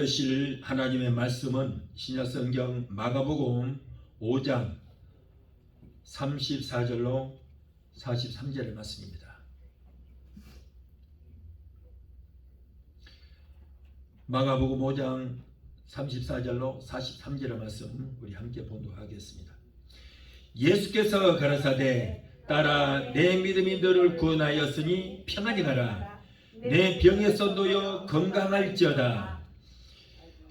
들으실 하나님의 말씀은 신약성경 마가복음 5장 34절로 43절의 말씀입니다. 마가복음 5장 34절로 43절의 말씀 우리 함께 봉독하겠습니다. 예수께서 가라사대 따라 내 믿음이 너를 구원하였으니 평안히 가라. 내 병에서 놓여 건강할지어다.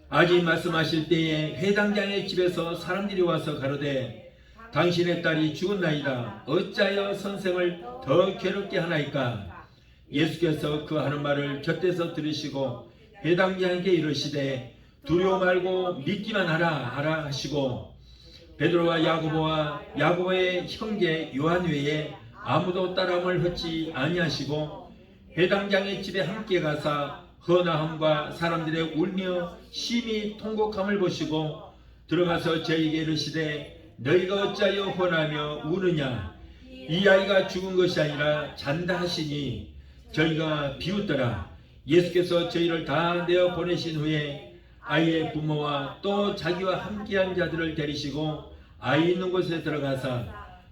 아직 말씀하실 때에 회당장의 집에서 사람들이 와서 가로되 당신의 딸이 죽었나이다. 어찌하여 선생을 더 괴롭게 하나이까? 예수께서 그 하는 말을 곁에서 들으시고 회당장에게 이르시되 두려워 말고 믿기만 하라 하시고 베드로와 야고보와 야고보의 형제 요한 외에 아무도 따라함을 헛지 아니하시고 회당장의 집에 함께 가사 헌화함과 사람들의 울며 심히 통곡함을 보시고 들어가서 저희에게 이르시되 너희가 어찌하여 헌하며 우느냐? 이 아이가 죽은 것이 아니라 잔다 하시니 저희가 비웃더라. 예수께서 저희를 다 내어 보내신 후에 아이의 부모와 또 자기와 함께한 자들을 데리시고 아이 있는 곳에 들어가사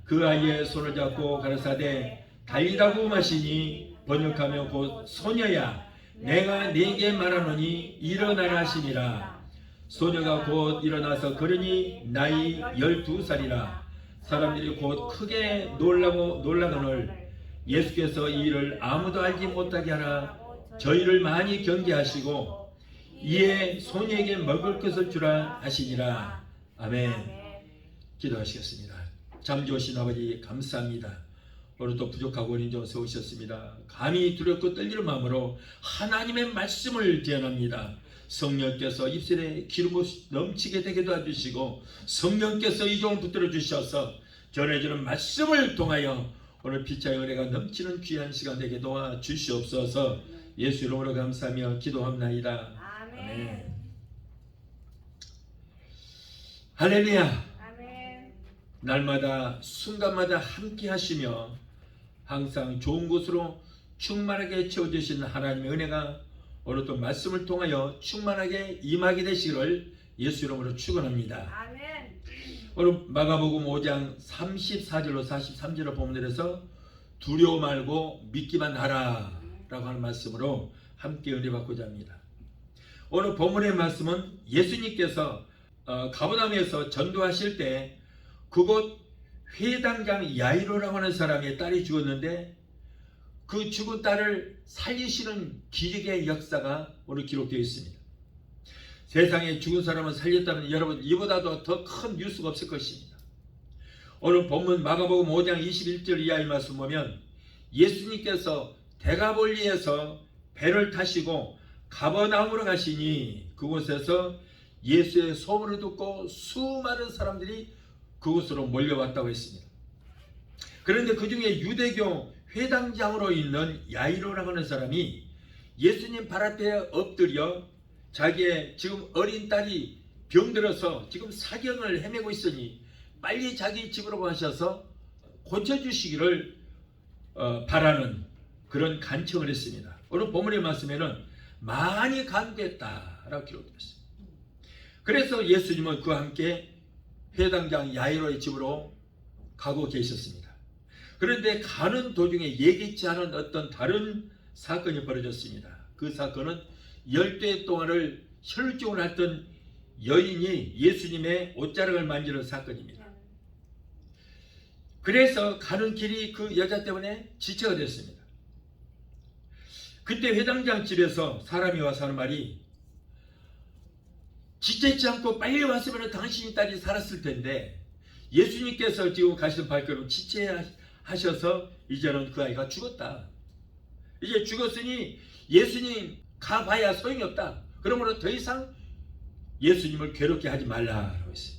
그 아이의 손을 잡고 가라사대 달리라고 마시니 번역하며 곧 소녀야 내가 네게 말하노니 일어나라 하시니라. 소녀가 곧 일어나서 걸으니 나이 12살이라. 사람들이 곧 크게 놀라거늘 예수께서 이 일을 아무도 알지 못하게 하라 저희를 많이 경계하시고 이에 소녀에게 먹을 것을 주라 하시니라. 아멘. 기도하시겠습니다. 참 좋으신 아버지 감사합니다. 오늘도 부족하고 어린 점 세우셨습니다. 감히 두렵고 떨리는 마음으로 하나님의 말씀을 제안합니다. 성령께서 입술에 기름을 넘치게 되게 도와주시고 성령께서 이 종을 붙들어 주셔서 전해주는 말씀을 통하여 오늘 피차의 은혜가 넘치는 귀한 시간 되게 도와주시옵소서. 예수 이름으로 감사하며 기도합나이다. 아멘. 할렐루야. 날마다 순간마다 함께 하시며 항상 좋은 곳으로 충만하게 채워주시는 하나님의 은혜가 오늘도 말씀을 통하여 충만하게 임하게 되시기를 예수 이름으로 축원합니다. 아멘. 오늘 마가복음 5장 34절로 43절의 본문에서 두려워 말고 믿기만 하라 라고 하는 말씀으로 함께 은혜 받고자 합니다. 오늘 본문의 말씀은 예수님께서 가버나움에서 전도하실 때 그곳 회당장 야이로라고 하는 사람의 딸이 죽었는데 그 죽은 딸을 살리시는 기적의 역사가 오늘 기록되어 있습니다. 세상에 죽은 사람을 살렸다면 여러분 이보다도 더 큰 뉴스가 없을 것입니다. 오늘 본문 마가복음 5장 21절 이하의 말씀 보면 예수님께서 대가볼리에서 배를 타시고 가버나움으로 가시니 그곳에서 예수의 소문을 듣고 수많은 사람들이 그곳으로 몰려왔다고 했습니다. 그런데 그 중에 유대교 회당장으로 있는 야이로라고 하는 사람이 예수님 발 앞에 엎드려 자기의 지금 어린 딸이 병들어서 지금 사경을 헤매고 있으니 빨리 자기 집으로 가셔서 고쳐주시기를 바라는 그런 간청을 했습니다. 오늘 본문의 말씀에는 많이 간구했다라고 기록되어 있습니다. 그래서 예수님은 그와 함께 회당장 야이로의 집으로 가고 계셨습니다. 그런데 가는 도중에 예기치 않은 어떤 다른 사건이 벌어졌습니다. 그 사건은 10대 동안을 혈증을 앓던 여인이 예수님의 옷자락을 만지는 사건입니다. 그래서 가는 길이 그 여자 때문에 지체가 됐습니다. 그때 회당장 집에서 사람이 와서 하는 말이 지체치 않고 빨리 왔으면 당신의 딸이 살았을 텐데 예수님께서 지금 가시는 발걸음 지체하셔서 이제는 그 아이가 죽었다. 이제 죽었으니 예수님 가봐야 소용이 없다. 그러므로 더 이상 예수님을 괴롭게 하지 말라라고 했어요.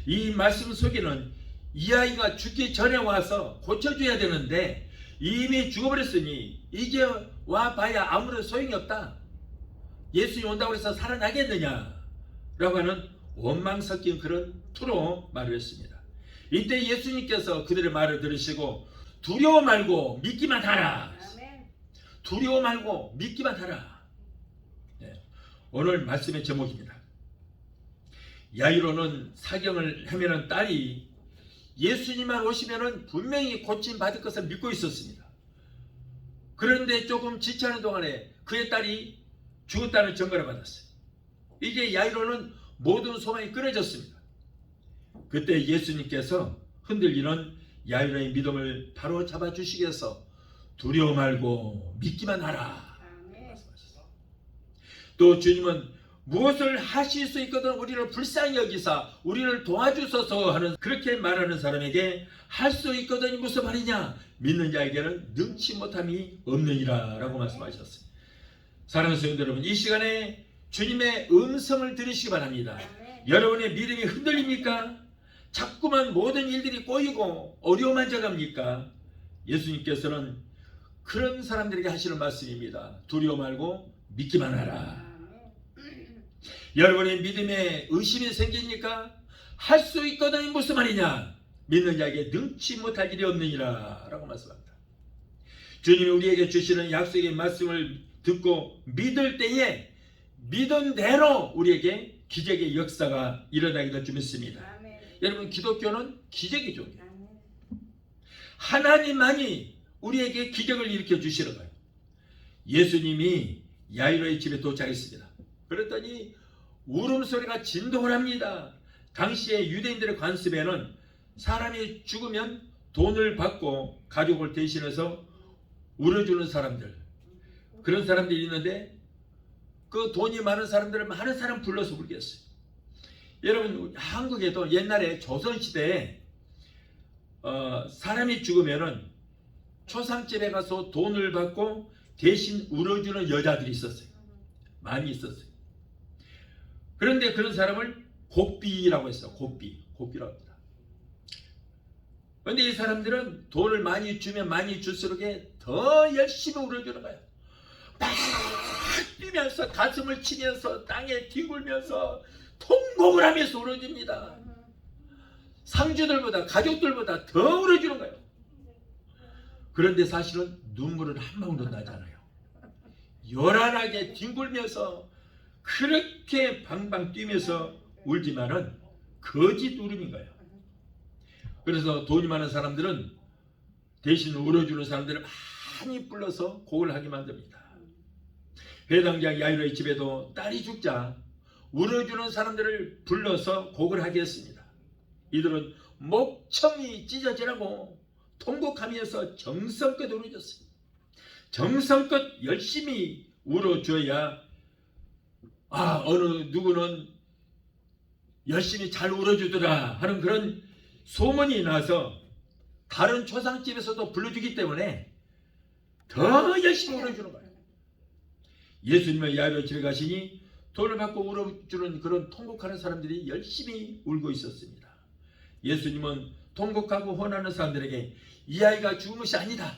이 말씀 속에는 이 아이가 죽기 전에 와서 고쳐줘야 되는데 이미 죽어버렸으니 이제 와봐야 아무런 소용이 없다. 예수님 온다고 해서 살아나겠느냐 라고 하는 원망 섞인 그런 투로 말을 했습니다. 이때 예수님께서 그들의 말을 들으시고 두려워 말고 믿기만 하라. 두려워 말고 믿기만 하라. 오늘 말씀의 제목입니다. 야이로는 사경을 헤매는 딸이 예수님만 오시면은 분명히 고침 받을 것을 믿고 있었습니다. 그런데 조금 지체하는 동안에 그의 딸이 죽었다는 증거를 받았어요. 이제 야이로는 모든 소망이 끊어졌습니다. 그때 예수님께서 흔들리는 야이로의 믿음을 바로 잡아주시기 위해서 두려워 말고 믿기만 하라 말씀하셨어요. 또 주님은 무엇을 하실 수 있거든 우리를 불쌍히 여기사 우리를 도와주소서 하는 그렇게 말하는 사람에게 할 수 있거든이 무슨 말이냐, 믿는 자에게는 능치 못함이 없느니라 라고 말씀하셨어요. 사랑하는 성도 여러분, 이 시간에 주님의 음성을 들으시기 바랍니다. 여러분의 믿음이 흔들립니까? 자꾸만 모든 일들이 꼬이고 어려움만 져갑니까? 예수님께서는 그런 사람들에게 하시는 말씀입니다. 두려워 말고 믿기만 하라. 여러분의 믿음에 의심이 생깁니까? 할 수 있거든이 무슨 말이냐? 믿는 자에게 능치 못할 일이 없느니라 라고 말씀합니다. 주님이 우리에게 주시는 약속의 말씀을 듣고 믿을 때에 믿은 대로 우리에게 기적의 역사가 일어나게 될 줄 믿습니다. 아멘. 여러분, 기독교는 기적이죠. 하나님만이 우리에게 기적을 일으켜 주시는 거예요. 예수님이 야이로의 집에 도착했습니다. 그랬더니 울음소리가 진동을 합니다. 당시에 유대인들의 관습에는 사람이 죽으면 돈을 받고 가족을 대신해서 울어주는 사람들, 그런 사람들이 있는데 그 돈이 많은 사람들을 많은 사람 불러서 울겠어요. 여러분, 한국에도 옛날에 조선시대에 사람이 죽으면은 초상집에 가서 돈을 받고 대신 울어주는 여자들이 있었어요. 많이 있었어요. 그런데 그런 사람을 곱비라고 했어요. 곱비라고 합니다. 그런데 이 사람들은 돈을 많이 주면 많이 줄수록 더 열심히 울어주는 거예요. 막 뛰면서 가슴을 치면서 땅에 뒹굴면서 통곡을 하면서 울어줍니다. 상주들보다 가족들보다 더 울어주는 거예요. 그런데 사실은 눈물은 한 방울도 나지 않아요. 요란하게 뒹굴면서 그렇게 방방 뛰면서 울지만은 거짓 울음인 거예요. 그래서 돈이 많은 사람들은 대신 울어주는 사람들을 많이 불러서 곡을 하게 만듭니다. 회당장 야이로의 집에도 딸이 죽자 울어주는 사람들을 불러서 곡을 하게 했습니다. 이들은 목청이 찢어지라고 통곡하면서 정성껏 울어줬습니다. 정성껏 열심히 울어줘야 어느 누구는 열심히 잘 울어주더라 하는 그런 소문이 나서 다른 초상집에서도 불러주기 때문에 더 열심히 울어주는 거예요. 예수님은 야이로 집에 가시니 돈을 받고 울어주는 그런 통곡하는 사람들이 열심히 울고 있었습니다. 예수님은 통곡하고 혼하는 사람들에게 이 아이가 죽은 것이 아니다.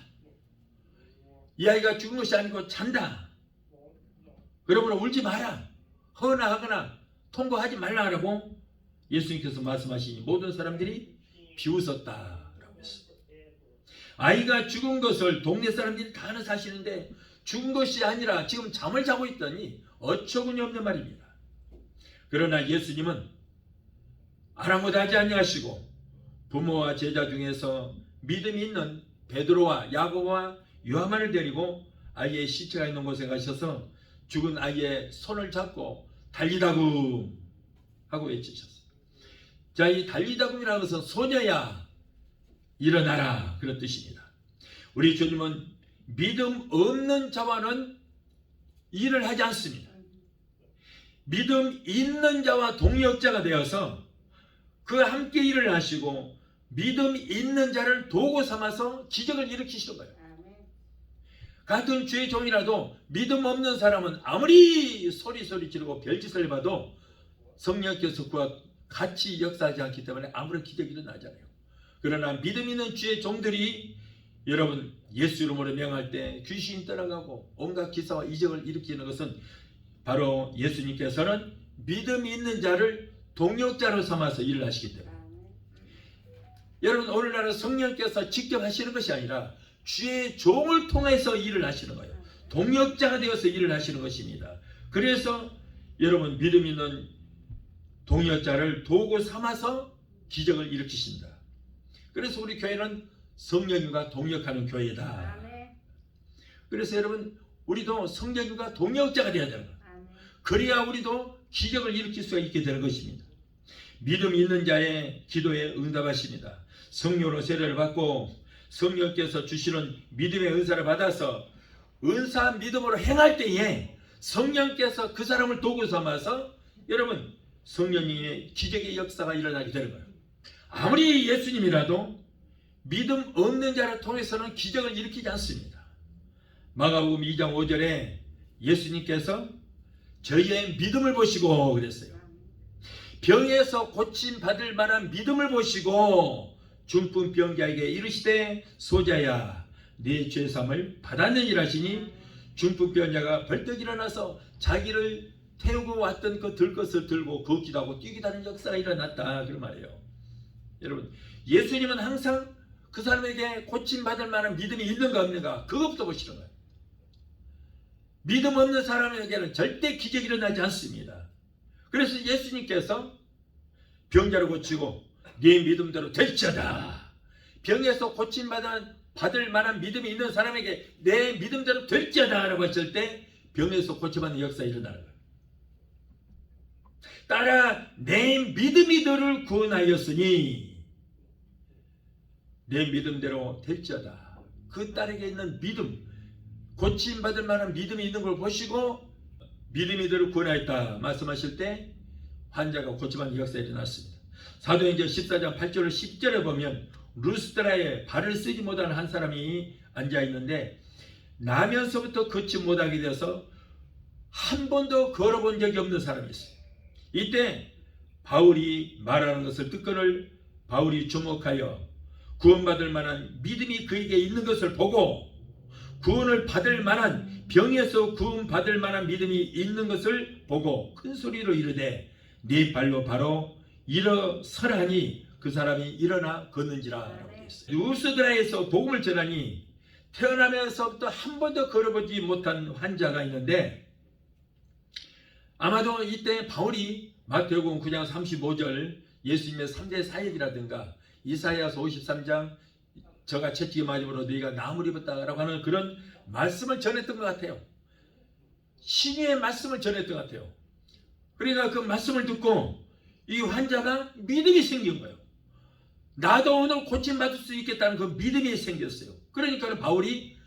이 아이가 죽은 것이 아니고 잔다. 그러므로 울지 마라. 헌화하거나 통곡하지 말라라고 예수님께서 말씀하시니 모든 사람들이 비웃었다라고 했습니다. 아이가 죽은 것을 동네 사람들이 다 아는 사실인데 죽은 것이 아니라 지금 잠을 자고 있더니 어처구니 없는 말입니다. 그러나 예수님은 아랑곳하지 아니하시고 부모와 제자 중에서 믿음이 있는 베드로와 야고보와 요한만을 데리고 아이의 시체가 있는 곳에 가셔서 죽은 아이의 손을 잡고 달리다굼 하고 외치셨어요. 자, 이 달리다굼이라는 것은 소녀야 일어나라 그런 뜻입니다. 우리 주님은 믿음 없는 자와는 일을 하지 않습니다. 믿음 있는 자와 동역자가 되어서 그와 함께 일을 하시고 믿음 있는 자를 도구 삼아서 기적을 일으키시는 거예요. 같은 주의 종이라도 믿음 없는 사람은 아무리 소리 지르고 별짓을 봐도 성령께서 그와 같이 역사하지 않기 때문에 아무런 기적이 일어나지 않아요. 그러나 믿음 있는 주의 종들이 여러분 예수 이름으로 명할 때 귀신이 떠나가고 온갖 기사와 이적을 일으키는 것은 바로 예수님께서는 믿음이 있는 자를 동역자로 삼아서 일을 하시기 때문에 여러분 오늘날은 성령께서 직접 하시는 것이 아니라 주의 종을 통해서 일을 하시는 거예요. 동역자가 되어서 일을 하시는 것입니다. 그래서 여러분 믿음 있는 동역자를 도구 삼아서 기적을 일으키신다. 그래서 우리 교회는 성령님과 동역하는 교회다. 그래서 여러분 우리도 성령님과 동역자가 되어야 되는 거예요. 그래야 우리도 기적을 일으킬 수가 있게 되는 것입니다. 믿음 있는 자의 기도에 응답하십니다. 성령으로 세례를 받고 성령께서 주시는 믿음의 은사를 받아서 은사한 믿음으로 행할 때에 성령께서 그 사람을 도구 삼아서 여러분 성령님의 기적의 역사가 일어나게 되는 거예요. 아무리 예수님이라도 믿음 없는 자를 통해서는 기적을 일으키지 않습니다. 마가복음 2장 5절에 예수님께서 저희의 믿음을 보시고 그랬어요. 병에서 고침 받을 만한 믿음을 보시고 중풍 병자에게 이르시되 소자야 네 죄사함을 받았느니라 하시니 중풍 병자가 벌떡 일어나서 자기를 태우고 왔던 그 들것을 들고 걷기도 하고 뛰기도 하는 역사가 일어났다 그런 말이에요. 여러분 예수님은 항상 그 사람에게 고침받을 만한 믿음이 있는가 없는가 그것부터 보시는 거예요. 믿음 없는 사람에게는 절대 기적이 일어나지 않습니다. 그래서 예수님께서 병자를 고치고 네 믿음대로 될지어다. 병에서 고침받을 만한 믿음이 있는 사람에게 내 믿음대로 될지어다 라고 했을 때 병에서 고침받는 역사가 일어나는 거예요. 따라 내 믿음이 너를 구원하였으니 내 믿음대로 될지어다. 그 딸에게 있는 믿음, 고침받을 만한 믿음이 있는 걸 보시고 믿음이 너를 구원하였다 말씀하실 때 환자가 고침받는 역사가 일어났습니다. 사도행전 14장 8절 10절에 보면 루스드라에 발을 쓰지 못하는 한 사람이 앉아있는데 나면서부터 걷지 못하게 되어서 한 번도 걸어본 적이 없는 사람이 있어요. 이때 바울이 말하는 것을 듣거늘 바울이 주목하여 구원받을 만한 믿음이 그에게 있는 것을 보고 구원을 받을 만한 병에서 구원받을 만한 믿음이 있는 것을 보고 큰 소리로 이르되 네 발로 바로 일어서라 하니 그 사람이 일어나 걷는지라 라고 되어 있어요. 루스드라에서 복음을 전하니 태어나면서부터 한 번도 걸어보지 못한 환자가 있는데 아마도 이때 바울이 마태복음 9장 35절 예수님의 3대 사역이라든가 이사야서 53장 저가 채찍에 맞음으로 너희가 나무를 입었다라고 하는 그런 말씀을 전했던 것 같아요. 신유의 말씀을 전했던 것 같아요. 그러니까 그 말씀을 듣고 이 환자가 믿음이 생긴 거예요. 나도 오늘 고침받을 수 있겠다는 그 믿음이 생겼어요. 그러니까 바울이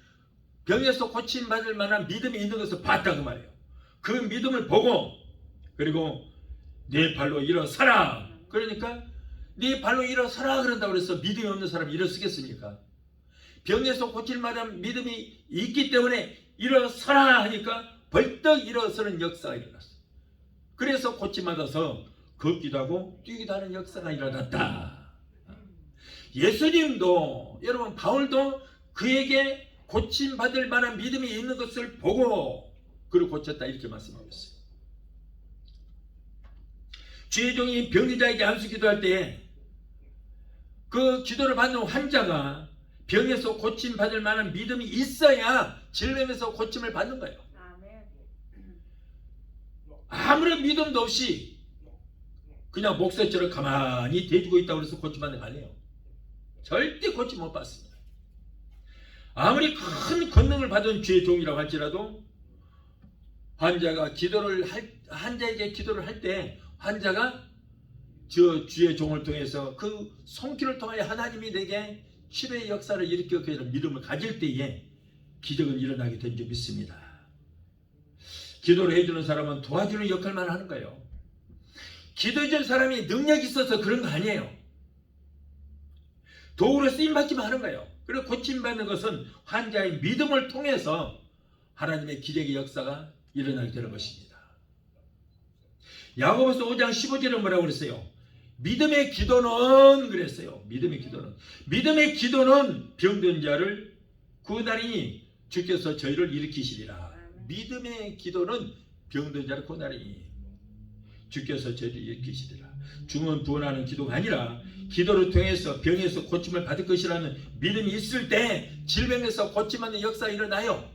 병에서 고침받을 만한 믿음이 있는 것을 봤다고 말해요. 그 믿음을 보고 그리고 네 발로 일어서라. 그러니까 네 발로 일어서라 그런다고 그래서 믿음이 없는 사람이 일어서겠습니까? 병에서 고칠 만한 믿음이 있기 때문에 일어서라 하니까 벌떡 일어서는 역사가 일어났어요. 그래서 고침받아서 걷기도 하고 뛰기도 하는 역사가 일어났다. 예수님도 여러분 바울도 그에게 고침받을 만한 믿음이 있는 것을 보고 그를 고쳤다 이렇게 말씀하고 있어요. 주의 종이 병든 자에게 안수 기도할 때에 그 기도를 받는 환자가 병에서 고침받을 만한 믿음이 있어야 질병에서 고침을 받는 거예요. 아무런 믿음도 없이 그냥 목소리처럼 가만히 대주고 있다고 해서 고침받는 거 아니에요. 절대 고침 못 받습니다. 아무리 큰 권능을 받은 주의 종이라고 할지라도 환자에게 기도를 할 때 환자가 저 주의 종을 통해서 그 손길을 통하여 하나님이 내게 치료의 역사를 일으켜 그 믿음을 가질 때에 기적은 일어나게 된 줄 믿습니다. 기도를 해주는 사람은 도와주는 역할만 하는 거예요. 기도해준 사람이 능력이 있어서 그런 거 아니에요. 도구로 쓰임받기만 하는 거예요. 그리고 고침받는 것은 환자의 믿음을 통해서 하나님의 기적의 역사가 일어나게 되는 것입니다. 야고보서 5장 15절에 뭐라고 그랬어요? 믿음의 기도는 그랬어요. 믿음의 기도는 병든 자를 구원하리니 주께서 저희를 일으키시리라. 믿음의 기도는 병든 자를 구원하리니 주께서 저희를 일으키시리라. 중은 부원하는 기도가 아니라 기도를 통해서 병에서 고침을 받을 것이라는 믿음이 있을 때 질병에서 고침받는 역사가 일어나요.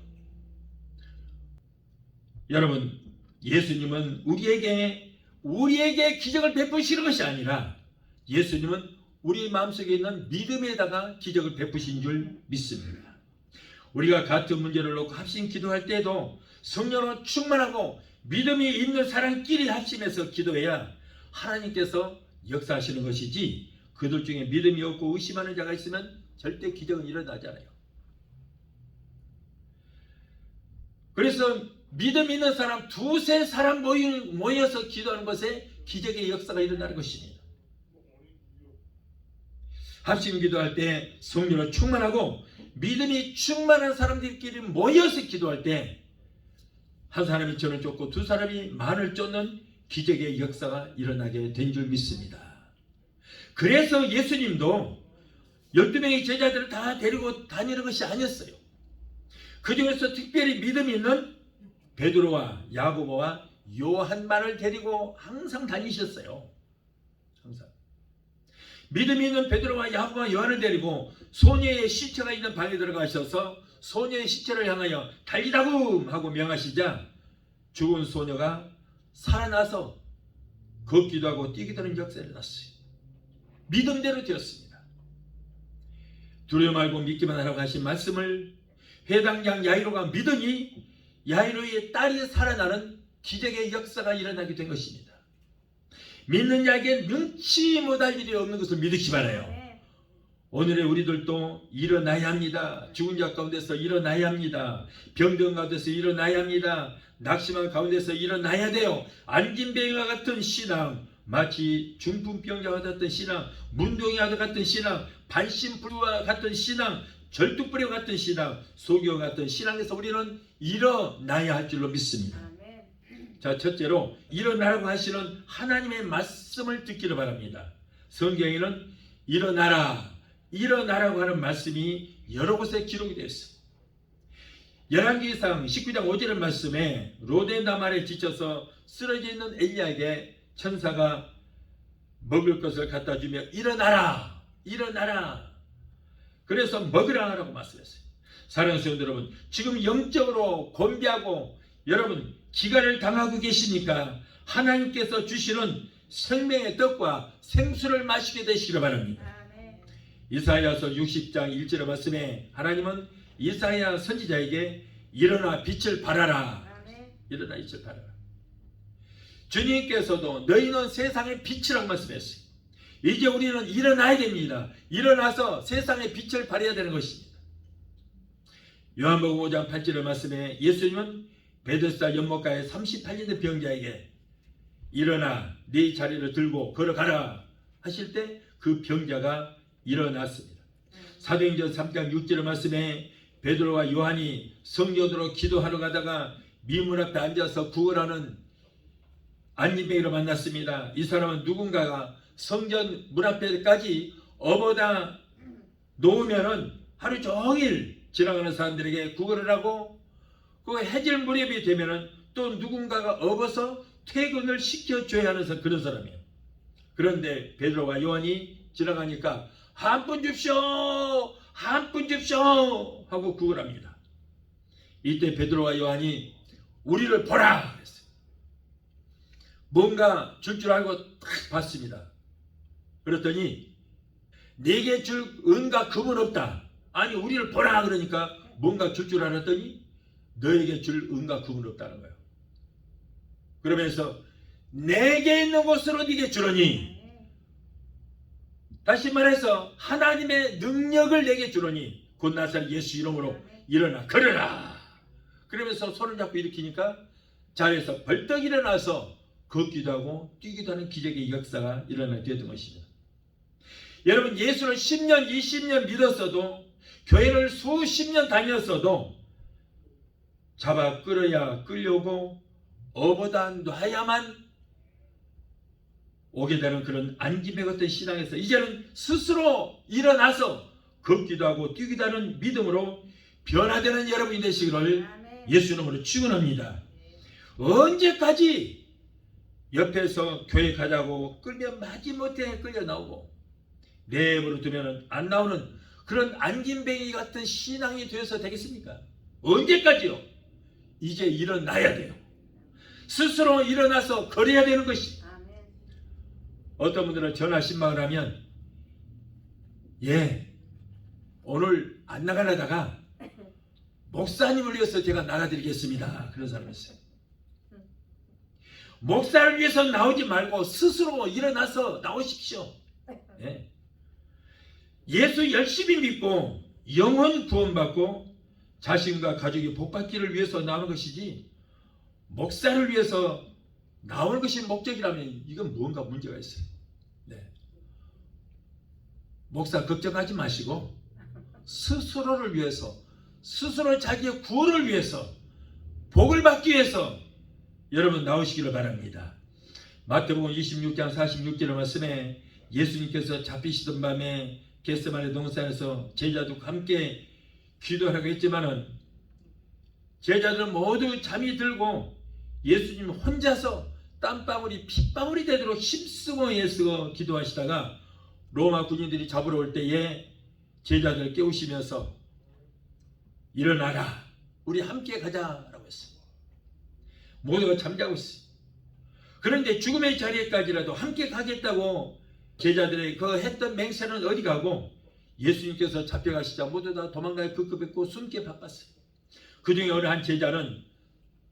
여러분 예수님은 우리에게 기적을 베푸시는 것이 아니라 예수님은 우리 마음속에 있는 믿음에다가 기적을 베푸신 줄 믿습니다. 우리가 같은 문제를 놓고 합심 기도할 때에도 성령으로 충만하고 믿음이 있는 사람끼리 합심해서 기도해야 하나님께서 역사하시는 것이지, 그들 중에 믿음이 없고 의심하는 자가 있으면 절대 기적은 일어나지 않아요. 그래서 믿음 있는 사람 두세 사람 모여서 기도하는 것에 기적의 역사가 일어나는 것입니다. 합심 기도할 때 성령으로 충만하고 믿음이 충만한 사람들끼리 모여서 기도할 때 한 사람이 천을 쫓고 두 사람이 만을 쫓는 기적의 역사가 일어나게 된 줄 믿습니다. 그래서 예수님도 12명의 제자들을 다 데리고 다니는 것이 아니었어요. 그 중에서 특별히 믿음이 있는 베드로와 야고보와 요한만을 데리고 항상 다니셨어요. 항상. 믿음이 있는 베드로와 야고보와 요한을 데리고 소녀의 시체가 있는 방에 들어가셔서 소녀의 시체를 향하여 달리다굼 하고 명하시자 죽은 소녀가 살아나서 걷기도 하고 뛰기도 하는 역사가 일어났어요. 믿음대로 되었습니다. 두려워 말고 믿기만 하라고 하신 말씀을 회당장 야이로가 믿으니 야이로의 딸이 살아나는 기적의 역사가 일어나게 된 것입니다. 믿는 자에게 능치 못할 일이 없는 것을 믿으시 바라요. 오늘의 우리들도 일어나야 합니다. 죽은 자 가운데서 일어나야 합니다. 병든 가운데서 일어나야 합니다. 낙심한 가운데서 일어나야 돼요. 안진뱅이와 같은 신앙, 마치 중풍병자와 같은 신앙, 문둥이와 같은 신앙, 반신불과 같은 신앙, 절뚝불이와 같은 신앙, 소교와 같은 신앙에서 우리는 일어나야 할 줄로 믿습니다. 자, 첫째로 일어나라고 하시는 하나님의 말씀을 듣기를 바랍니다. 성경에는 일어나라고 하는 말씀이 여러 곳에 기록이 되어 있습니다. 열왕기상 19장 5절 말씀에 로데나말에 지쳐서 쓰러져 있는 엘리야에게 천사가 먹을 것을 갖다 주며 일어나라. 그래서 먹으라라고 말씀했어요. 사랑하는 성도 여러분, 지금 영적으로 곤비하고 여러분 기간을 당하고 계시니까 하나님께서 주시는 생명의 떡과 생수를 마시게 되시기를 바랍니다. 이사야서 60장 1절의 말씀에 하나님은 이사야 선지자에게 일어나 빛을 발하라. 일어나 빛을 발하라. 주님께서도 너희는 세상의 빛이라고 말씀했어요. 이제 우리는 일어나야 됩니다. 일어나서 세상의 빛을 발해야 되는 것입니다. 요한복음 5장 8절의 말씀에 예수님은 베데스다 연못가에 38년 된 병자에게 일어나 네 자리를 들고 걸어가라 하실 때 그 병자가 일어났습니다. 사도행전 3장 6절의 말씀에 베드로와 요한이 성전으로 기도하러 가다가 미문 앞에 앉아서 구걸하는 안진뱅이를 만났습니다. 이 사람은 누군가가 성전 문 앞에까지 업어다 놓으면은 하루 종일 지나가는 사람들에게 구걸을 하고 그 해질 무렵이 되면은 또 누군가가 업어서 퇴근을 시켜줘야 하는 그런 사람이에요. 그런데 베드로와 요한이 지나가니까 한 푼 줍쇼 하고 구걸합니다. 이때 베드로와 요한이 우리를 보라 그랬어요. 뭔가 줄 알고 딱 봤습니다. 그랬더니 내게 줄 은과 금은 없다. 아니 우리를 보라 그러니까 뭔가 줄 알았더니 너에게 줄 은과 금은 없다는 거예요. 그러면서 내게 있는 곳으로 네게 주러니, 다시 말해서 하나님의 능력을 내게 주러니 곧 나사렛 예수 이름으로 일어나 걸어라. 그러면서 손을 잡고 일으키니까 자리에서 벌떡 일어나서 걷기도 하고 뛰기도 하는 기적의 역사가 일어나게 되었던 것입니다. 여러분, 예수를 10년 20년 믿었어도 교회를 수십 년 다녔어도 잡아 끌어야 끌려오고 업어다 놔야만 오게 되는 그런 안진뱅이 같은 신앙에서 이제는 스스로 일어나서 걷기도 하고 뛰기도 하는 믿음으로 변화되는 여러분이 되시기를 예수 이름으로 축원합니다. 언제까지 옆에서 교회 가자고 끌면 마지못해 끌려 나오고 내버려 두면 안 나오는 그런 안진뱅이 같은 신앙이 되어서 되겠습니까? 언제까지요? 이제 일어나야 돼요. 스스로 일어나서 걸어야 되는 것이. 아멘. 어떤 분들은 전화 신방을 하면 예 오늘 안 나가려다가 목사님을 위해서 제가 나가드리겠습니다. 그런 사람이 있어요. 목사를 위해서 나오지 말고 스스로 일어나서 나오십시오. 예. 예수 열심히 믿고 영혼 구원받고 자신과 가족이 복받기를 위해서 나오는 것이지 목사를 위해서 나오는 것이 목적이라면 이건 무언가 문제가 있어요. 네. 목사 걱정하지 마시고 스스로를 위해서 스스로 자기의 구원을 위해서 복을 받기 위해서 여러분 나오시기를 바랍니다. 마태복음 26장 46절의 말씀에 예수님께서 잡히시던 밤에 겟세마네 동산에서 제자들과 함께 기도하라고 했지만은 제자들은 모두 잠이 들고 예수님 혼자서 땀방울이 핏방울이 되도록 힘쓰고 애쓰고 기도하시다가 로마 군인들이 잡으러 올 때에 제자들을 깨우시면서 일어나라 우리 함께 가자라고 했어요. 모두가 잠자고 있어요. 그런데 죽음의 자리에까지라도 함께 가겠다고 제자들의 그 했던 맹세는 어디 가고 예수님께서 잡혀가시자 모두 다 도망가야 급급했고 숨게 바빴어요. 그 중에 어느 한 제자는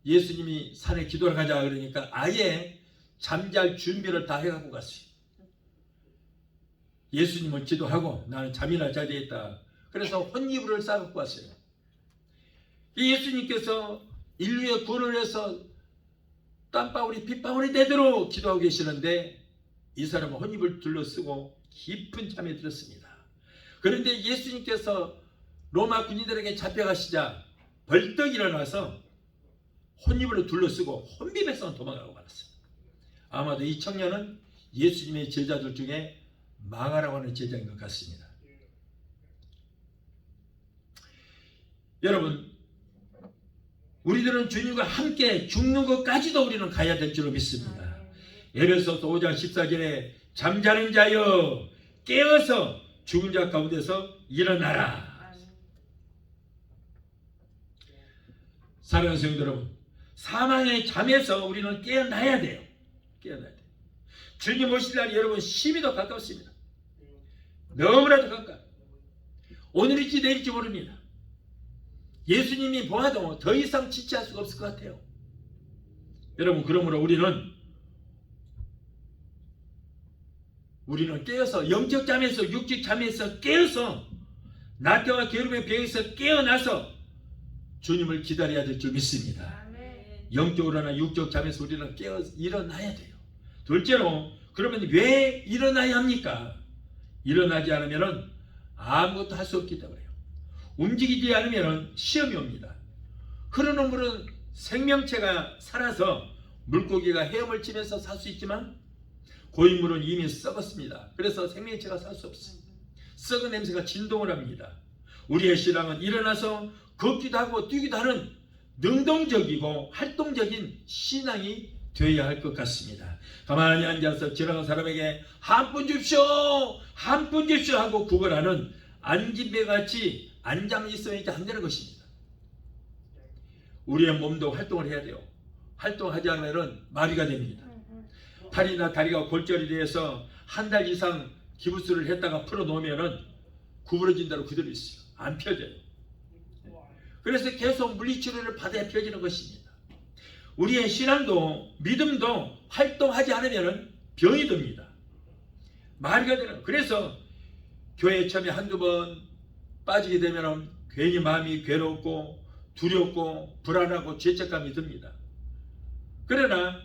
예수님이 산에 기도를 가자 그러니까 아예 잠잘 준비를 다 해갖고 갔어요. 예수님은 기도하고 나는 잠이나 자리했다. 그래서 혼이불을 싸갖고 왔어요. 예수님께서 인류의 구원을 위해서 땀방울이 핏방울이 되도록 기도하고 계시는데 이 사람은 혼이불 둘러쓰고 깊은 잠에 들었습니다. 그런데 예수님께서 로마 군인들에게 잡혀가시자 벌떡 일어나서 혼이불로 둘러쓰고 혼비백성 도망가고 말았어요. 아마도 이 청년은 예수님의 제자들 중에 망하라고 하는 제자인 것 같습니다. 여러분 우리들은 주님과 함께 죽는 것까지도 우리는 가야 될 줄로 믿습니다. 에베소서 5장 14절에 잠자는 자여 깨어서 죽은 자 가운데서 일어나라. 사랑하는 성도 여러분 사망의 잠에서 우리는 깨어나야 돼요. 깨어나야 돼요. 주님 오실 날이 여러분 심히 더 가깝습니다. 너무나도 가까워. 오늘일지 내일일지 모릅니다. 예수님이 보아도 더 이상 지체할 수가 없을 것 같아요. 여러분 그러므로 우리는 깨어서 영적 잠에서 육적 잠에서 깨어서 낮과 게으름의 병에서 깨어나서 주님을 기다려야 될 줄 믿습니다. 영적으로나 육적 잠에서 우리는 깨어 일어나야 돼요. 둘째로 그러면 왜 일어나야 합니까? 일어나지 않으면 아무것도 할 수 없기 때문에요. 움직이지 않으면 시험이 옵니다. 흐르는 물은 생명체가 살아서 물고기가 헤엄을 치면서 살 수 있지만 고인물은 이미 썩었습니다. 그래서 생명체가 살 수 없어요. 썩은 냄새가 진동을 합니다. 우리의 신앙은 일어나서 걷기도 하고 뛰기도 하는 능동적이고 활동적인 신앙이 되어야 할 것 같습니다. 가만히 앉아서 지나간 사람에게 한 푼 줍시오 한 푼 줍시오 하고 구걸하는 안진배같이 앉아만 있으면 안 되는 것입니다. 우리의 몸도 활동을 해야 돼요. 활동하지 않으면 마비가 됩니다. 팔이나 다리가 골절이 돼서 한 달 이상 기부스를 했다가 풀어놓으면 구부러진 대로 그대로 있어요. 안 펴져요. 그래서 계속 물리치료를 받아야 펴지는 것입니다. 우리의 신앙도 믿음도 활동하지 않으면 병이 듭니다. 마비가 되는. 그래서 교회에 처음에 한두 번 빠지게 되면 괜히 마음이 괴롭고 두렵고 불안하고 죄책감이 듭니다. 그러다가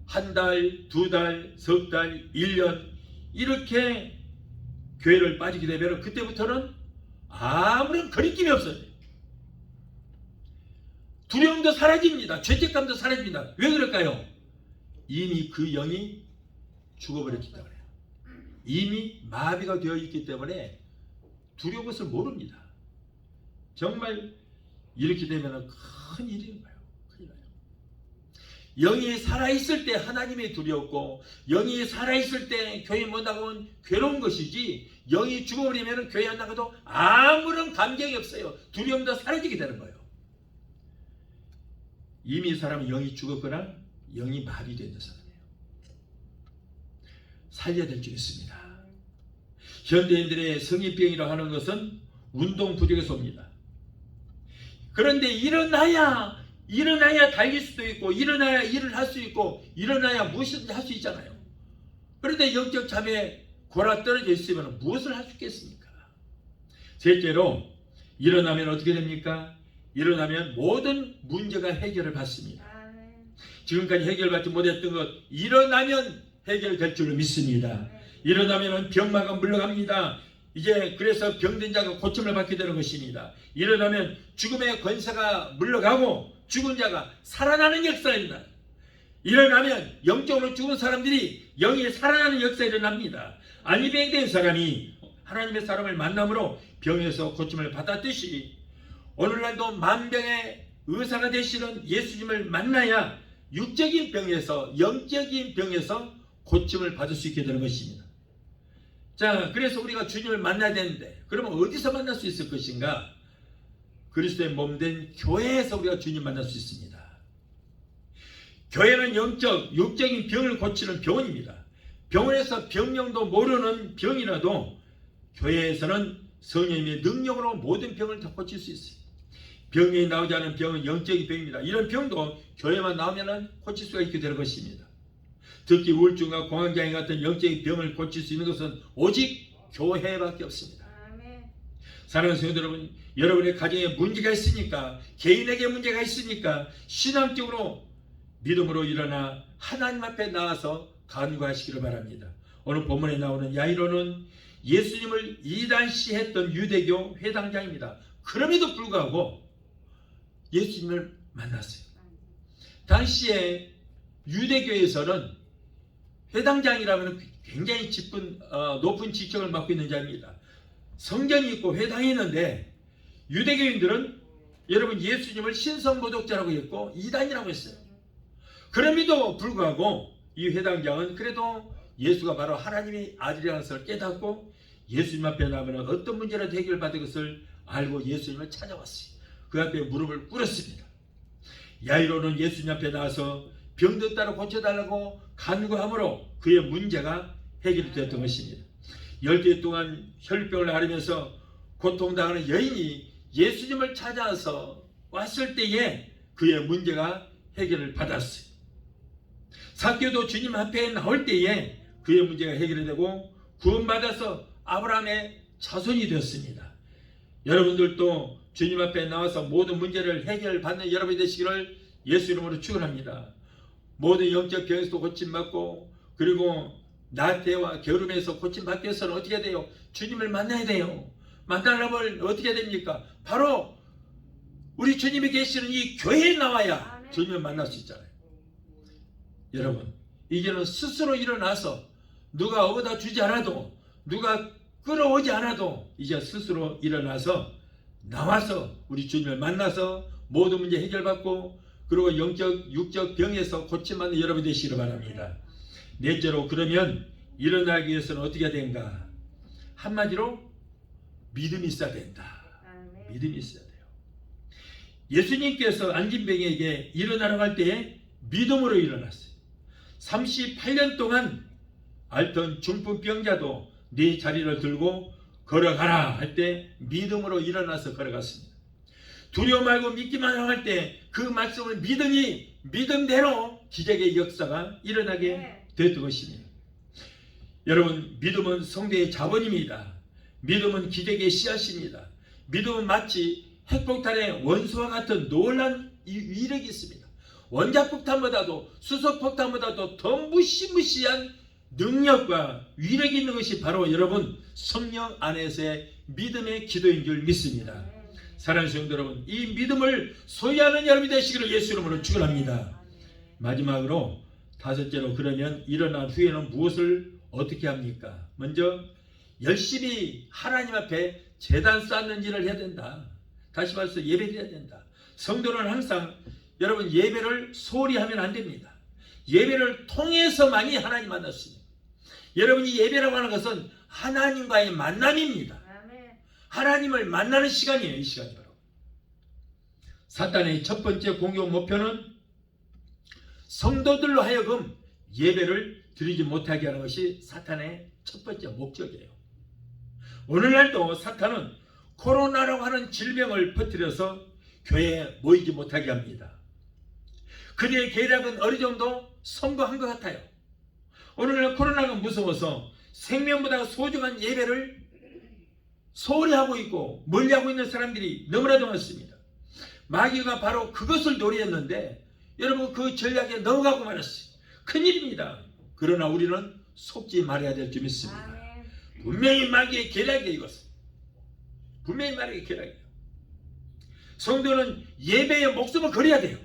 한 달, 두 달, 석 달, 1년 이렇게 교회를 빠지게 되면 그때부터는 아무런 거리낌이 없어요. 두려움도 사라집니다. 죄책감도 사라집니다. 왜 그럴까요? 이미 그 영이 죽어버렸기 때문에 이미 마비가 되어 있기 때문에 두려운 것을 모릅니다. 정말 이렇게 되면 큰 일인 거예요. 큰일 나요. 영이 살아있을 때 하나님이 두렵고 영이 살아있을 때 교회 못 나가면 괴로운 것이지 영이 죽어버리면 교회 안 나가도 아무런 감정이 없어요. 두려움도 사라지게 되는 거예요. 이미 사람은 영이 죽었거나 영이 마비된 사람이에요. 살려야 될 줄 있습니다. 현대인들의 성인병이라고 하는 것은 운동 부족에서 옵니다. 그런데 일어나야 달릴 수도 있고, 일어나야 일을 할 수 있고, 일어나야 무엇이든지 할 수 있잖아요. 그런데 영적 잠에 골아 떨어져 있으면 무엇을 할 수 있겠습니까? 셋째로, 일어나면 어떻게 됩니까? 일어나면 모든 문제가 해결을 받습니다. 지금까지 해결받지 못했던 것, 일어나면 해결될 줄로 믿습니다. 일어나면 병마가 물러갑니다. 이제 그래서 병든 자가 고침을 받게 되는 것입니다. 일어나면 죽음의 권세가 물러가고 죽은 자가 살아나는 역사가 일어나요. 일어나면 영적으로 죽은 사람들이 영이 살아나는 역사가 일어납니다. 안위병된 사람이 하나님의 사람을 만남으로 병에서 고침을 받았듯이 오늘날도 만병의 의사가 되시는 예수님을 만나야 육적인 병에서 영적인 병에서 고침을 받을 수 있게 되는 것입니다. 자, 그래서 우리가 주님을 만나야 되는데 그러면 어디서 만날 수 있을 것인가? 그리스도의 몸된 교회에서 우리가 주님 만날 수 있습니다. 교회는 영적, 육적인 병을 고치는 병원입니다. 병원에서 병명도 모르는 병이라도 교회에서는 성령님의 능력으로 모든 병을 다 고칠 수 있어요. 병이 나오지 않은 병은 영적인 병입니다. 이런 병도 교회만 나오면 고칠 수가 있게 되는 것입니다. 특히 우울증과 공황장애 같은 영적인 병을 고칠 수 있는 것은 오직 교회밖에 없습니다. 사랑하는 성도 여러분, 여러분의 가정에 문제가 있으니까, 개인에게 문제가 있으니까 신앙적으로 믿음으로 일어나 하나님 앞에 나와서 간구하시기를 바랍니다. 오늘 본문에 나오는 야이로는 예수님을 이단시했던 유대교 회당장입니다. 그럼에도 불구하고 예수님을 만났어요. 당시에 유대교에서는 회당장이라면 굉장히 높은 직책을 맡고 있는 자입니다. 성전이 있고 회당이 있는데 유대교인들은 여러분 예수님을 신성모독자라고 했고 이단이라고 했어요. 그럼에도 불구하고 이 회당장은 그래도 예수가 바로 하나님의 아들이라는 것을 깨닫고 예수님 앞에 나오면 어떤 문제라도 해결받을 것을 알고 예수님을 찾아왔어요. 그 앞에 무릎을 꿇었습니다. 야이로는 예수님 앞에 나와서 병든 딸을 고쳐달라고 간구함으로 그의 문제가 해결이 되었던 것입니다. 10대 동안 혈병을 앓으면서 고통당하는 여인이 예수님을 찾아서 왔을 때에 그의 문제가 해결을 받았어요. 삭개도 주님 앞에 나올 때에 그의 문제가 해결이 되고 구원받아서 아브라함의 자손이 되었습니다. 여러분들도 주님 앞에 나와서 모든 문제를 해결받는 여러분이 되시기를 예수 이름으로 축원합니다. 모든 영적 병에서도 고침받고 그리고 나태와 게으름에서 고침받기 위해서는 어떻게 돼요? 주님을 만나야 돼요. 만나려면 어떻게 됩니까? 바로 우리 주님이 계시는 이 교회에 나와야 주님을 만날 수 있잖아요. 여러분, 이제는 스스로 일어나서 누가 어디다 주지 않아도 누가 끌어오지 않아도 이제 스스로 일어나서 나와서 우리 주님을 만나서 모든 문제 해결받고 그리고 영적, 육적 병에서 고침받는 여러분 되시기를 바랍니다. 넷째로, 그러면 일어나기 위해서는 어떻게 해야 되는가? 한마디로 믿음이 있어야 된다. 믿음이 있어야 돼요. 예수님께서 안진병에게 일어나라고 할 때에 믿음으로 일어났어요. 38년 동안 앓던 중풍병자도 네 자리를 들고 걸어가라 할 때 믿음으로 일어나서 걸어갔습니다. 두려워 말고 믿기만 할 때 그 말씀을 믿으니 믿음대로 기적의 역사가 일어나게 됐던 것입니다. 여러분, 믿음은 성도의 자본입니다. 믿음은 기적의 씨앗입니다. 믿음은 마치 핵폭탄의 원소와 같은 놀라운 위력이 있습니다. 원자폭탄보다도 수소폭탄보다도 더 무시무시한 능력과 위력이 있는 것이 바로 여러분 성령 안에서의 믿음의 기도인 줄 믿습니다. 사랑하는 성도 여러분, 이 믿음을 소유하는 여러분이 되시기를 예수 이름으로 축원합니다. 마지막으로 다섯째로, 그러면 일어난 후에는 무엇을 어떻게 합니까? 먼저 열심히 하나님 앞에 제단 쌓는 일을 해야 된다. 다시 말해서 예배를 해야 된다. 성도는 항상 여러분 예배를 소홀히 하면 안 됩니다. 예배를 통해서만이 하나님 만났습니다. 여러분이 예배라고 하는 것은 하나님과의 만남입니다. 하나님을 만나는 시간이에요. 이 시간이 바로. 사탄의 첫 번째 공격 목표는 성도들로 하여금 예배를 드리지 못하게 하는 것이 사탄의 첫 번째 목적이에요. 오늘날도 사탄은 코로나라고 하는 질병을 퍼뜨려서 교회에 모이지 못하게 합니다. 그들의 계략은 어느 정도 성공한 것 같아요. 오늘날 코로나가 무서워서 생명보다 소중한 예배를 소홀히 하고 있고 멀리하고 있는 사람들이 너무나도 많습니다. 마귀가 바로 그것을 노리했는데 여러분 그 전략에 넘어가고 말았어요. 큰일입니다. 그러나 우리는 속지 말아야 될 줄 믿습니다. 분명히 마귀의 계략이에요. 이것은 분명히 마귀의 계략이에요. 성도는 예배에 목숨을 걸어야 돼요.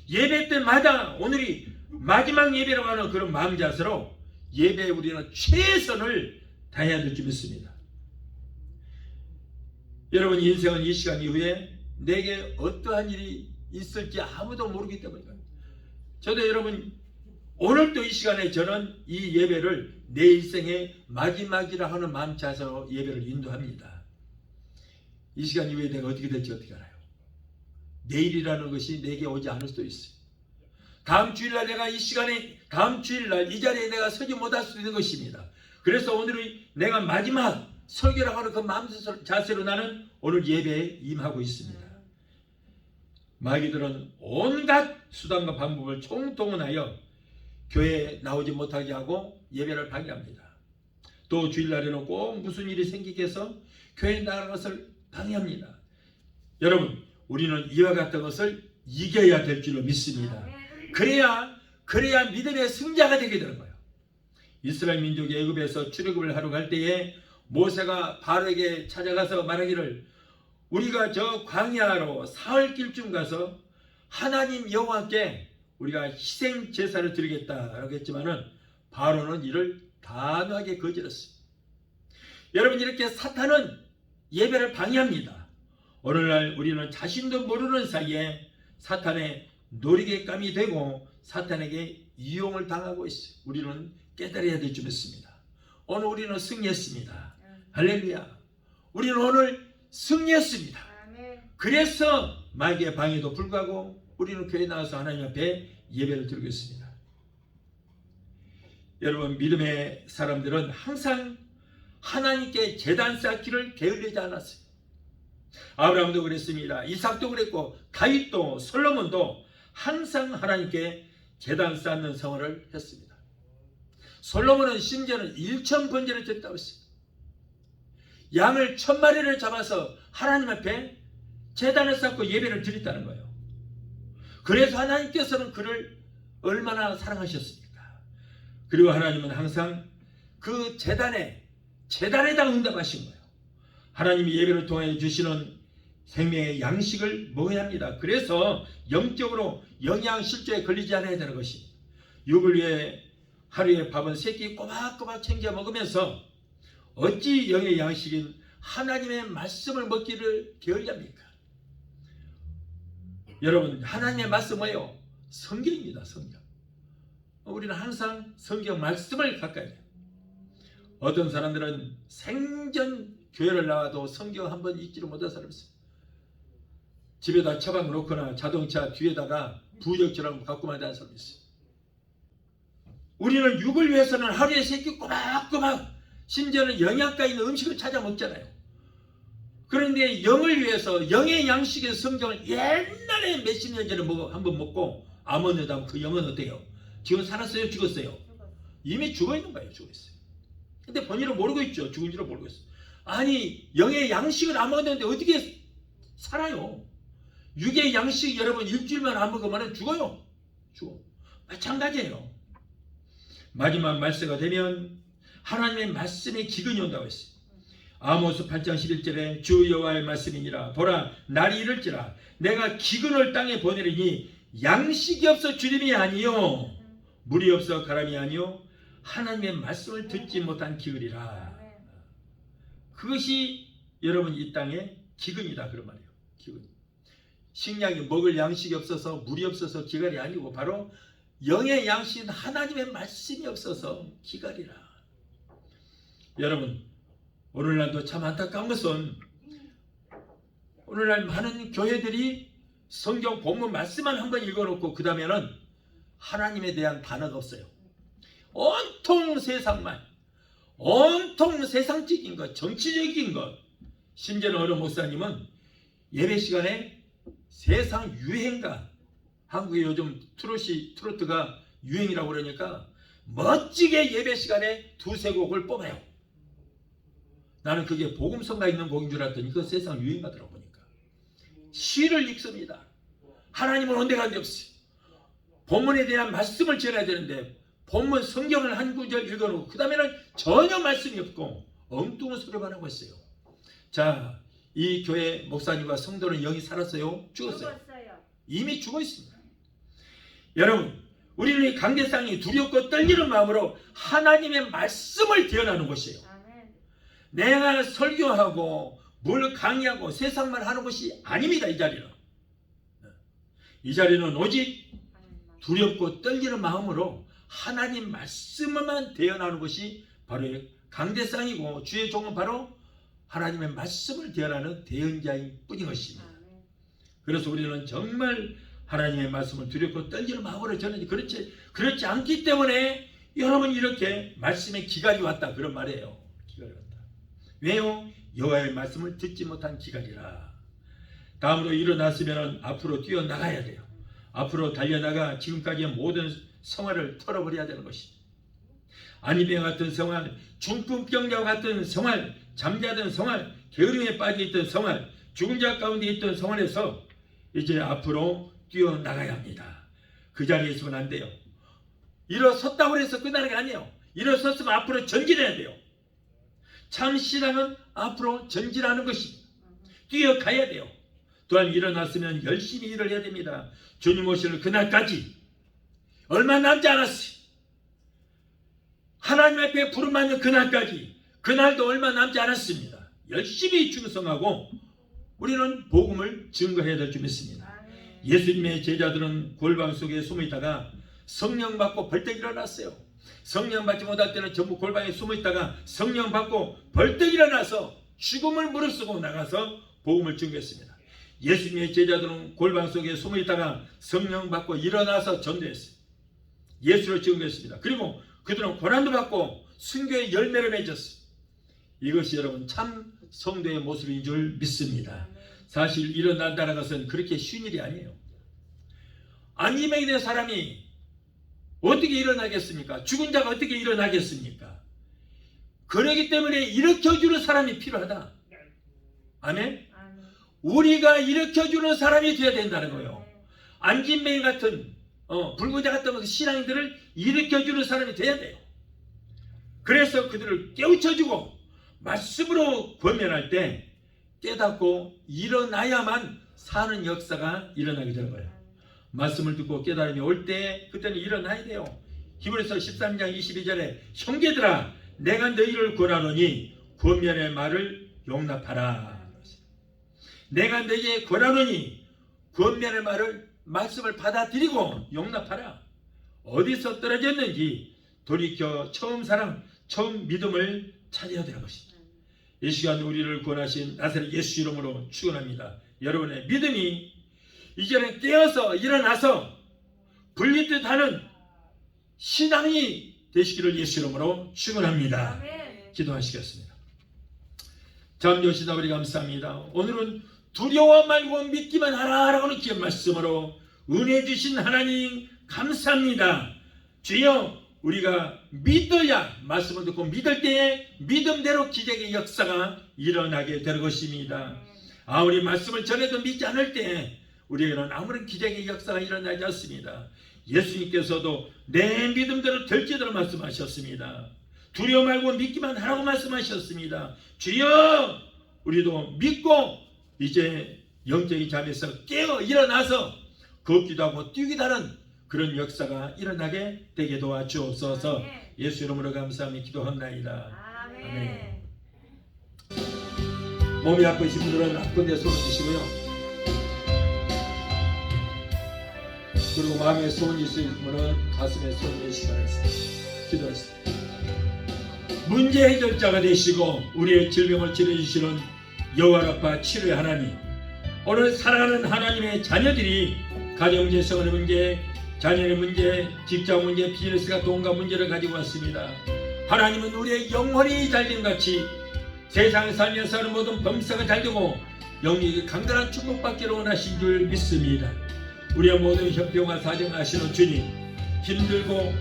예배 때마다 오늘이 마지막 예배라고 하는 그런 마음 자세로 예배에 우리는 최선을 다해야 될 줄 믿습니다. 여러분 인생은 이 시간 이후에 내게 어떠한 일이 있을지 아무도 모르기 때문입니다. 저도 여러분 오늘도 이 시간에 저는 이 예배를 내 일생의 마지막이라 하는 마음 자세로 예배를 인도합니다. 이 시간 이후에 내가 어떻게 될지 어떻게 알아요? 내일이라는 것이 내게 오지 않을 수도 있어요. 다음 주일날 내가 이 시간에 다음 주일날 이 자리에 내가 서지 못할 수도 있는 것입니다. 그래서 오늘의 내가 마지막 설교라고 하는 그 마음 자세로 나는 오늘 예배에 임하고 있습니다. 마귀들은 온갖 수단과 방법을 총동원하여 교회에 나오지 못하게 하고 예배를 방해합니다. 또 주일날에는 꼭 무슨 일이 생기게 해서 교회에 나가는 것을 방해합니다. 여러분 우리는 이와 같은 것을 이겨야 될 줄로 믿습니다. 그래야 믿음의 승자가 되게 되는 거예요. 이스라엘 민족이 애굽에서 출애굽을 하러 갈 때에 모세가 바로에게 찾아가서 말하기를 우리가 저 광야로 사흘길쯤 가서 하나님 여호와께 우리가 희생 제사를 드리겠다라고 했지만은 바로는 이를 단호하게 거절했어요. 여러분 이렇게 사탄은 예배를 방해합니다. 오늘날 우리는 자신도 모르는 사이에 사탄의 놀이개감이 되고 사탄에게 이용을 당하고 있어요. 우리는 깨달아야 될 줄 믿습니다. 오늘 우리는 승리했습니다. 할렐루야. 우리는 오늘 승리했습니다. 그래서 마귀의 방해도 불구하고 우리는 교회에 나와서 하나님 앞에 예배를 드리고 있습니다. 여러분 믿음의 사람들은 항상 하나님께 제단 쌓기를 게을리지 않았어요. 아브라함도 그랬습니다. 이삭도 그랬고 다윗도 솔로몬도 항상 하나님께 제단 쌓는 생활을 했습니다. 솔로몬은 심지어는 1000번제를 드렸다고 했습니다. 양을 1000마리를 잡아서 하나님 앞에 제단을 쌓고 예배를 드렸다는 거예요. 그래서 하나님께서는 그를 얼마나 사랑하셨습니까? 그리고 하나님은 항상 그 제단에다 응답하신 거예요. 하나님이 예배를 통해 주시는 생명의 양식을 먹어야 합니다. 그래서 영적으로 영양실조에 걸리지 않아야 되는 것입니다. 6일 후에 하루에 밥은 3끼 꼬박꼬박 챙겨 먹으면서 어찌 영의 양식인 하나님의 말씀을 먹기를 게을리합니까? 여러분 하나님의 말씀 뭐예요? 성경입니다. 성경. 우리는 항상 성경 말씀을 가까이 해요. 어떤 사람들은 생전 교회를 나와도 성경 한번 읽지를 못한 사람이 있어요. 집에다 처박 놓거나 자동차 뒤에다가 부적처럼 갖고만 다니는 사람이 있어요. 우리는 육을 위해서는 하루에 3끼 꼬박꼬박 심지어는 영양가 있는 음식을 찾아 먹잖아요. 그런데 영을 위해서 영의 양식의 성경을 옛날에 몇십 년 전에 한번 먹고 아몬드 다음 그 영은 어때요? 지금 살았어요? 죽었어요? 이미 죽어있는 거예요. 죽어있어요. 근데 본인은 모르고 있죠. 죽은지를 모르고 있어요. 아니 영의 양식을 안 먹었는데 어떻게 살아요? 육의 양식 여러분 일주일만 안 먹으면 죽어요. 죽어. 마찬가지예요. 마지막 말세가 되면 하나님의 말씀에 기근이 온다고 했어요. 아모스 8장 11절에 주 여호와의 말씀이니라 보라 날이 이를지라 내가 기근을 땅에 보내리니 양식이 없어 주림이 아니요 물이 없어 가람이 아니요 하나님의 말씀을 듣지 못한 기근이라. 그것이 여러분 이 땅의 기근이다 그런 말이에요. 기근. 식량이 먹을 양식이 없어서 물이 없어서 기갈이 아니고 바로 영의 양식인 하나님의 말씀이 없어서 기갈이라. 여러분 오늘날도 참 안타까운 것은 오늘날 많은 교회들이 성경 본문 말씀만 한번 읽어놓고 그 다음에는 하나님에 대한 단어가 없어요. 온통 세상만, 온통 세상적인 것, 정치적인 것. 심지어는 어느 목사님은 예배 시간에 세상 유행가, 한국에 요즘 트로트가 유행이라고 그러니까 멋지게 예배 시간에 두세 곡을 뽑아요. 나는 그게 복음성가 있는 곡인 줄 알았더니 그 세상 유행가더라고 보니까. 시를 읽습니다. 하나님은 온데간데 없어요. 본문에 대한 말씀을 전해야 되는데 본문 성경을 한 구절 읽어놓고 그 다음에는 전혀 말씀이 없고 엉뚱한 소리만 하고 있어요. 자, 이 교회 목사님과 성도는 영이 살았어요? 죽었어요? 이미 죽어 있습니다. 여러분, 우리는 이 강대상이 두렵고 떨리는 마음으로 하나님의 말씀을 대언하는 것이에요. 내가 설교하고 뭘 강의하고 세상만 하는 것이 아닙니다. 이 자리는 오직 두렵고 떨리는 마음으로 하나님 말씀만 대언하는 것이 바로 강대상이고 주의 종은 바로 하나님의 말씀을 대언하는 대언자인 뿐인 것입니다. 그래서 우리는 정말 하나님의 말씀을 두렵고 떨리는 마음으로 전하지 그렇지 않기 때문에 여러분 이렇게 말씀의 기갈이 왔다 그런 말이에요. 기갈이 왔다. 왜요? 여호와의 말씀을 듣지 못한 기갈이라. 다음으로 일어났으면 앞으로 뛰어나가야 돼요. 앞으로 달려나가 지금까지의 모든 생활을 털어버려야 되는 것입니다. 안위병 같은 생활, 중풍병자와 같은 생활, 잠자던 생활, 게으름에 빠져있던 생활, 죽은 자 가운데 있던 생활에서 이제 앞으로 뛰어나가야 합니다. 그 자리에 있으면 안 돼요. 일어섰다고 해서 끝나는 게 아니에요. 일어섰으면 앞으로 전진해야 돼요. 참 신앙은 앞으로 전진하는 것입니다. 뛰어가야 돼요. 또한 일어났으면 열심히 일을 해야 됩니다. 주님 오시는 그날까지 얼마 남지 않았어요. 하나님 앞에 부름받는 그날까지 그날도 얼마 남지 않았습니다. 열심히 충성하고 우리는 복음을 증거해야 될 줄 믿습니다. 예수님의 제자들은 골방 속에 숨어있다가 성령 받고 벌떡 일어났어요. 성령 받지 못할 때는 전부 골방에 숨어있다가 성령 받고 벌떡 일어나서 죽음을 무릅쓰고 나가서 복음을 증거했습니다. 예수님의 제자들은 골방 속에 숨어있다가 성령 받고 일어나서 전도했어요. 예수를 증거했습니다. 그리고 그들은 고난도 받고 순교의 열매를 맺었어요. 이것이 여러분 참 성도의 모습인 줄 믿습니다. 사실 일어난다는 것은 그렇게 쉬운 일이 아니에요. 안기명이 된 사람이 어떻게 일어나겠습니까? 죽은 자가 어떻게 일어나겠습니까? 그러기 때문에 일으켜주는 사람이 필요하다. 아멘? 우리가 일으켜주는 사람이 되어야 된다는 거예요. 안진뱅이 같은 불구자 같은 신앙인들을 일으켜주는 사람이 되어야 돼요. 그래서 그들을 깨우쳐주고 말씀으로 권면할 때 깨닫고 일어나야만 사는 역사가 일어나게 되는 거예요. 말씀을 듣고 깨달음이 올 때 그때는 일어나야 돼요. 히브리서 13장 22절에 형제들아 내가 너희를 권하노니 권면의 말을 용납하라. 내가 너희에게 권하노니 권면의 말씀을 받아들이고 용납하라. 어디서 떨어졌는지 돌이켜 처음 사랑, 처음 믿음을 찾아야 되는 것입니다. 이 시간 우리를 권하신 나사렛 예수 이름으로 축원합니다. 여러분의 믿음이 이제는 깨어서 일어나서 불리듯 하는 신앙이 되시기를 예수 이름으로 축원합니다. 기도하시겠습니다. 잠조시다 우리 감사합니다. 오늘은 두려워 말고 믿기만 하라라고는 기업 말씀으로 은혜 주신 하나님 감사합니다. 주여 우리가 믿어야 말씀을 듣고 믿을 때에 믿음대로 기적의 역사가 일어나게 될 것입니다. 우리 말씀을 전해도 믿지 않을 때 우리에게는 아무런 기적의 역사가 일어나지 않습니다. 예수님께서도 내 믿음대로 될지도록 말씀하셨습니다. 두려워 말고 믿기만 하라고 말씀하셨습니다. 주여 우리도 믿고 이제 영적인 잠에서 깨어 일어나서 걷기도 하고 뛰기도 하는 그런 역사가 일어나게 되게 도와주옵소서. 예수 이름으로 감사하며 기도합나이다. 아멘. 몸이 아프신 분들은 아픈 데 손을 드시고요. 그리고 마음에 소원이 있으신 분은 가슴에 손을 내시기 바랍니다. 기도하겠습니다. 문제 해결자가 되시고 우리의 질병을 치료해주시는 여호와 라파 치료의 하나님, 오늘 사랑하는 하나님의 자녀들이 가정문제, 성혼의 문제, 자녀의 문제, 직장 문제, 비즈니스 같은 온갖 문제를 가지고 왔습니다. 하나님은 우리의 영혼이 잘된 같이 세상에 살면서 하는 모든 범사가 잘되고 영육이 강건한 축복받기를 원하신 줄 믿습니다. 우리의 모든 형편과 사정을 아시는 주님, 힘들고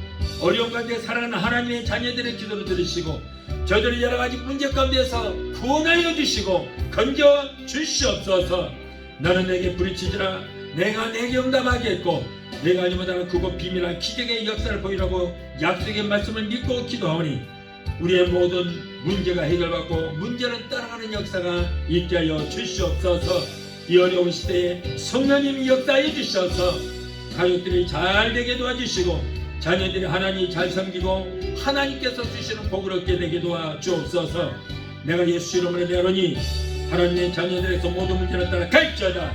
어려운 가운데 살아가는 하나님의 자녀들의 기도를 들으시고 저들의 여러가지 문제 가운데서 구원하여 주시고 건져 주시옵소서. 너는 내게 부르짖으라 내가 내게 응답하겠고 내가 아니면 그곳 비밀한 기적의 역사를 보이라고 약속의 말씀을 믿고 기도하오니 우리의 모든 문제가 해결받고 문제는 따라가는 역사가 있게 하여 주시옵소서. 이 어려운 시대에 성령님이 역사해 주셔서 가족들이 잘 되게 도와주시고 자녀들이 하나님 잘 섬기고 하나님께서 주시는 복을 얻게 되게 도와주옵소서. 내가 예수 이름으로 내노니 하나님의 자녀들에서 모든 문제를 따라 갈지어다.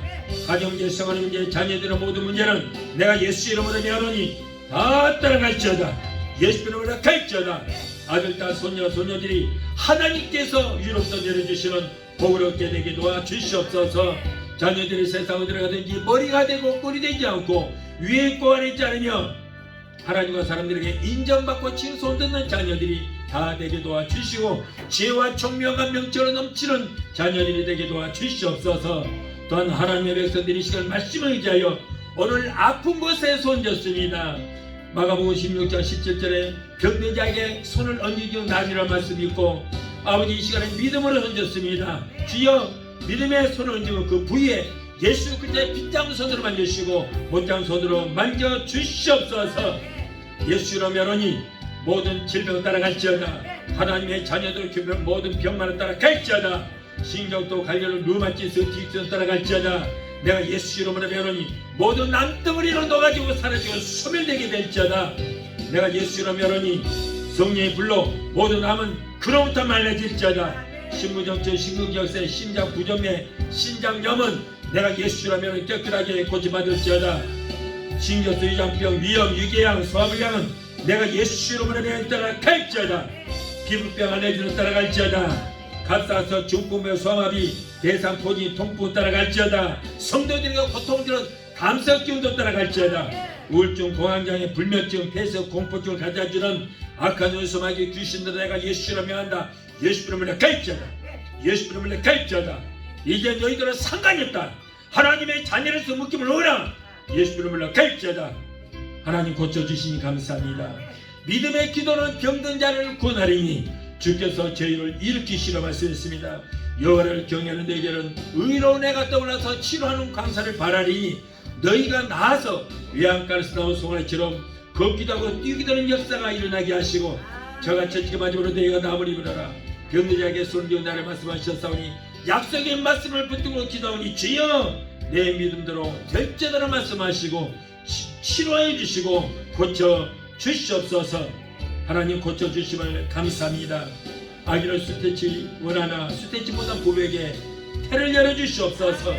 가정문제, 성혼의 문제, 자녀들의 모든 문제는 내가 예수 이름으로 내노니 다 따라갈지어다. 예수 이름으로 갈지어다. 아들, 딸, 손녀, 손녀들이 하나님께서 위로부터 내려주시는 복을 얻게 되게 도와주시옵소서. 자녀들이 세상에 들어가든지 머리가 되고 꼴이 되지 않고 위에 있고 아래 있지 않으며 하나님과 사람들에게 인정받고 칭송 듣는 자녀들이 다 되게 도와주시고 지혜와 총명한 명철로 넘치는 자녀들이 되게 도와주시옵소서. 또한 하나님의 백성들이 시간 말씀을 의지하여 오늘 아픈 곳에 손졌습니다. 마가복음 16장 17절에 병든 자에게 손을 얹으며 나으리라 말씀이 있고 아버지 이 시간에 믿음으로 얹었습니다. 주여 믿음의 손을 얹으면 그 부위에 예수 그리스도의 빗장 손으로 만져주시고 못장 손으로 만져주시옵소서. 예수로 면하니 모든 질병을 따라갈지어다. 하나님의 자녀들 교회 모든 병만을 따라갈지어다. 신경도 관련을 류마티스 디익션 따라갈지어다. 내가 예수 이름으로 면하니 모든 남덩어리로 녹아지고 사라지고 소멸되게 될지어다. 내가 예수 이름으로 면하니 성령의 불로 모든 암은 그로부터 말라질지어다. 신부정체, 신경결세, 심장 부전매, 신장염은 내가 예수 이름으로 면하니 깨끗하게 고침받을지어다. 신경수 위장병, 위염, 유궤양, 소화불량은 내가 예수 이름으로 면하니 따라갈지어다. 피부병, 알레르기는 따라갈지어다. 갑사서, 중풍병, 소아마비, 대상포진, 통풍 따라갈지어다. 성도들과 고통들은 감석기운도 따라갈지어다. 우울증, 공황장애, 불면증, 폐쇄, 공포증을 가져주는 악한 눈수마귀 귀신들 내가 예수 이름으로 명한다. 예수 이름으로 갈지어다. 예수 이름으로 갈지어다. 이제 너희들은 상관이 없다. 하나님의 자녀로서 묶임을 놓으라. 예수 이름으로 갈지어다. 하나님 고쳐주시니 감사합니다. 믿음의 기도는 병든 자를 구원하리니 주께서 저희를 일으키시라 말씀했습니다. 여호와를 경외하는 너희들은 의로운 해가 떠올라서 치료하는 광사를 바라리니 너희가 나아서 외양간에서 나온 송아지처럼 걷기도 하고 뛰기도 하는 역사가 일어나게 하시고 저같이 지금 마지막으로 너희가 나무를 입으라. 병든 자에게 손을 나를 말씀하셨사오니 약속의 말씀을 붙들고 기도하니 주여 내 믿음대로 될지어다 말씀하시고 치료해 주시고 고쳐 주시옵소서. 하나님 고쳐 주심을 감사합니다. 아기를 수태치 원하나 수태치보다 부부에게 태를 열어 주시옵소서.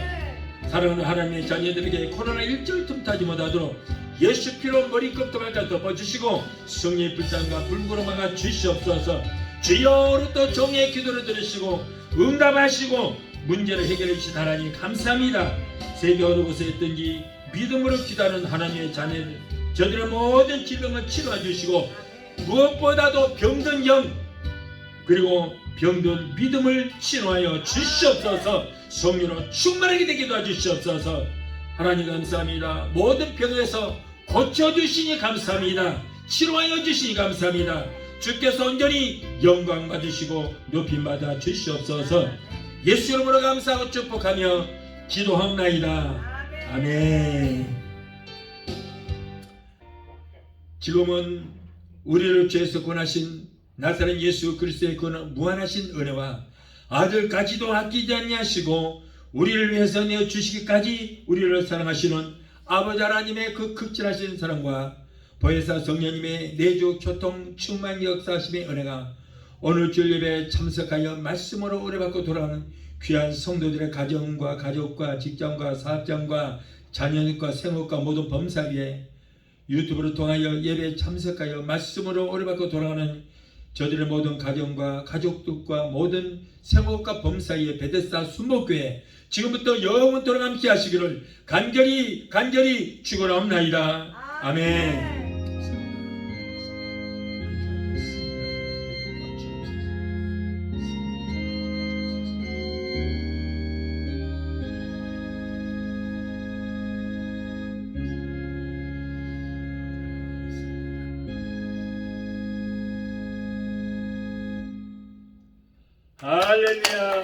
사랑하는 하나님의 자녀들에게 코로나 일절 틈타지 못하도록 예수 피로 머리끝부터 발까지 덮어주시고 성령의 불장과 불구로 막아 주시옵소서. 주여 또 종의 기도를 들으시고 응답하시고 문제를 해결해 주신 하나님 감사합니다. 세계 어느 곳에 있든지 믿음으로 기도하는 하나님의 자녀들 저들의 모든 질병을 치료해 주시고 무엇보다도 병든 영 그리고 병든 믿음을 치료하여 주시옵소서. 성령으로 충만하게 되게 도와주시옵소서. 하나님 감사합니다. 모든 병에서 고쳐주시니 감사합니다. 치료하여 주시니 감사합니다. 주께서 온전히 영광 받으시고 높임 받아 주시옵소서. 예수 이름으로 감사하고 축복하며 기도하옵나이다. 아멘. 지금은 우리를 죄에서 구원하신 나사렛 예수 그리스도의 그 무한하신 은혜와 아들까지도 아끼지 아니하시고 우리를 위해서 내어주시기까지 우리를 사랑하시는 아버지 하나님의 그 극진하신 사랑과 보혜사 성령님의 내주 교통 충만 역사하심의 은혜가 오늘 주일 예배에 참석하여 말씀으로 은혜받고 돌아가는 귀한 성도들의 가정과 가족과 직장과 사업장과 자녀과 생업과 모든 범사 위에 유튜브를 통하여 예배에 참석하여 말씀으로 은혜받고 돌아가는 저들의 모든 가정과 가족들과 모든 생업과 범사이의 베데스다 순복교회 지금부터 영원토록 함께 하시기를 간절히 축원하옵나이다. 아멘. 할렐루야.